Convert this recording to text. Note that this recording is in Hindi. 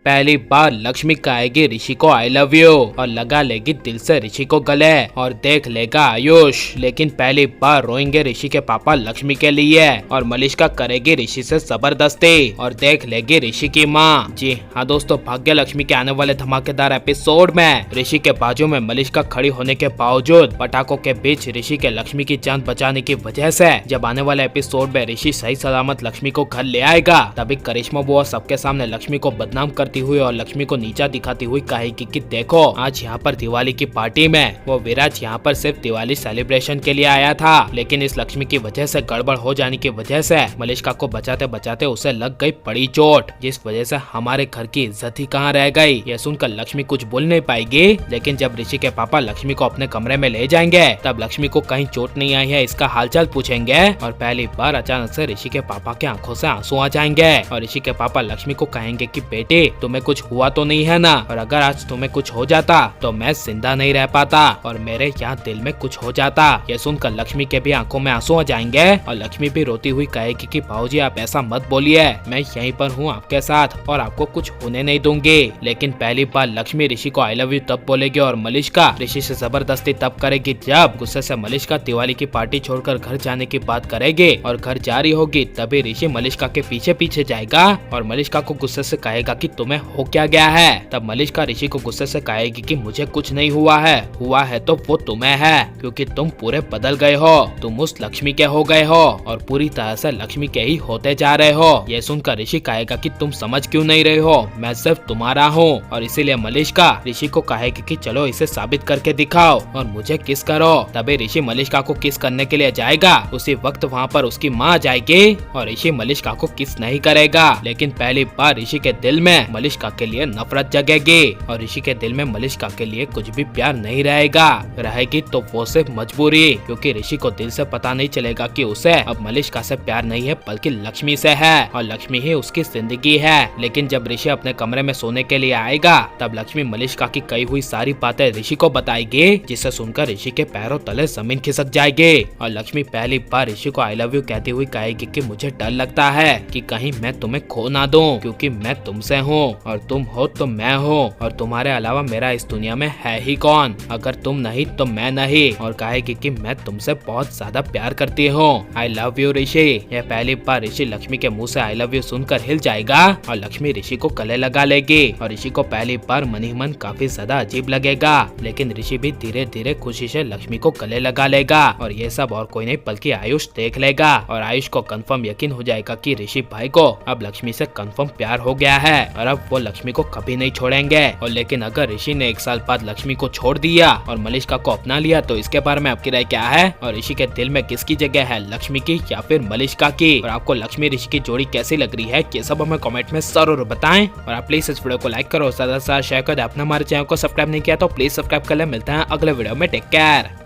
पहली बार लक्ष्मी कहेगी ऋषि को आई लव यू और लगा लेगी दिल से ऋषि को गले और देख लेगा आयुष। लेकिन पहली बार रोएंगे ऋषि के पापा लक्ष्मी के लिए और मलिष्का करेगी ऋषि से जबरदस्ती और देख लेगी ऋषि की माँ। जी हाँ दोस्तों, भाग्य लक्ष्मी के आने वाले धमाकेदार एपिसोड में ऋषि के बाजू में मलिष्का खड़ी होने के बावजूद पटाखों के बीच ऋषि के लक्ष्मी की जान बचाने की वजह से जब आने वाले एपिसोड में ऋषि सही सलामत लक्ष्मी को घर ले आएगा, तभी करिश्मा बुआ सबके सामने लक्ष्मी को बदनाम करती हुई और लक्ष्मी को नीचा दिखाती हुई कहेगी कि देखो आज यहाँ पर दिवाली की पार्टी में वो विराज यहाँ पर सिर्फ दिवाली सेलिब्रेशन के लिए आया था, लेकिन इस लक्ष्मी की वजह से गड़बड़ हो जाने की वजह से मलिष्का को बचाते बचाते उसे लग गई बड़ी चोट, जिस वजह से हमारे घर की इज्जत ही कहाँ रह गई। ये सुनकर लक्ष्मी कुछ बोल नहीं पाएगी, लेकिन जब ऋषि के पापा लक्ष्मी को अपने कमरे में ले जाएंगे तब लक्ष्मी को कहीं चोट नहीं आई है इसका हालचाल पूछेंगे और पहली बार अचानक से ऋषि के पापा के आंखों से आंसू आ जाएंगे और ऋषि के पापा लक्ष्मी को कहेंगे कि बेटे तुम्हें कुछ हुआ तो नहीं है ना, और अगर आज तुम्हें कुछ हो जाता तो मैं जिंदा नहीं रह पाता और मेरे यहाँ दिल में कुछ हो जाता। ये सुनकर लक्ष्मी के भी आंखों में आंसू आ जाएंगे और लक्ष्मी भी रोती हुई कहेगी कि भाऊजी आप ऐसा मत बोलिए, मैं यहीं पर हूँ आपके साथ और आपको कुछ होने नहीं दूंगी। लेकिन पहली बार लक्ष्मी ऋषि को आई लव यू तब बोलेगी और मलिष्का ऋषि से जबरदस्ती तब करेगी जब गुस्से से मलिष्का दिवाली की पार्टी छोड़कर घर जाने की बात करेगी और घर जा रही होगी तभी ऋषि मलिष्का के पीछे पीछे जाएगा और मलिष्का को गुस्से से कहेगा कि तुम्हें हो क्या गया है। तब मलिष्का ऋषि को गुस्से से कहेगी कि मुझे कुछ नहीं हुआ है तो वो तुम्हें है, क्योंकि तुम पूरे बदल गए हो, तुम उस लक्ष्मी के हो गए हो और पूरी तरह से लक्ष्मी के ही होते जा रहे हो। ये सुनकर ऋषि कहेगा कि तुम समझ क्यों नहीं रहे हो, मैं सिर्फ तुम्हारा हूँ। और इसीलिए मलिष्का ऋषि को कहेगी कि चलो इसे साबित करके दिखाओ और मुझे किस करो। तभी ऋषि मलिष्का को किस करने के लिए जाएगा, उसी वक्त वहाँ पर उसकी माँ जाएगी और ऋषि मलिष्का को किस नहीं करेगा। लेकिन पहली बार ऋषि के दिल में मलिष्का के लिए नफरत जगेगी और ऋषि के दिल में मलिष्का के लिए कुछ भी प्यार नहीं रहेगी तो वो सिर्फ मजबूरी, क्योंकि ऋषि को दिल से पता नहीं चलेगा कि उसे अब मलिष्का से प्यार नहीं है बल्कि लक्ष्मी से है और लक्ष्मी ही उसकी जिंदगी है। लेकिन जब ऋषि अपने कमरे में सोने के लिए आएगा तब लक्ष्मी मलिष्का की कही हुई सारी बातें ऋषि को बताएगी, जिसे सुनकर ऋषि के पैरों तले जमीन खिसक जाएगी और लक्ष्मी पहली बार ऋषि को आई लव यू कहती हुई कहेगी कि मुझे डर लगता है कि कहीं मैं तुम्हें खो ना दूं, क्योंकि मैं तुमसे हूँ और तुम हो तो मैं हूँ और तुम्हारे अलावा मेरा इस दुनिया में है ही कौन, अगर तुम नहीं तो मैं नहीं। और कहेगी कि मैं तुमसे बहुत ज्यादा प्यार करती हूँ, आई लव यू ऋषि। यह पहली बार ऋषि लक्ष्मी के मुंह से आई लव यू सुनकर हिल जाएगा और लक्ष्मी ऋषि को गले लगा लेगी और ऋषि को पहली बार मन ही मन काफी ज्यादा अजीब लगेगा, लेकिन ऋषि भी धीरे धीरे खुशी से लक्ष्मी को गले लगा लेगा और ये सब और कोई नहीं बल्कि आयुष देख लेगा और आयुष को कंफर्म यकीन हो जाएगा कि ऋषि भाई को अब लक्ष्मी से कंफर्म प्यार हो गया है और अब वो लक्ष्मी को कभी नहीं छोड़ेंगे। और लेकिन अगर ऋषि ने 1 साल बाद लक्ष्मी को छोड़ दिया और मलिष्का को अपना लिया तो इसके बारे में आपकी राय क्या है और ऋषि के दिल में किसकी जगह है, लक्ष्मी की या फिर मलिष्का की, और आपको लक्ष्मी ऋषि की जोड़ी कैसी लग रही है ये सब हमें कमेंट में जरूर बताएं। और आप प्लीज इस वीडियो को लाइक करो, ज्यादा से ज्यादा शेयर करो। आपने हमारे चैनल को सब्सक्राइब नहीं किया तो प्लीज सब्सक्राइब कर ले। मिलते हैं अगले वीडियो में, टेक केयर।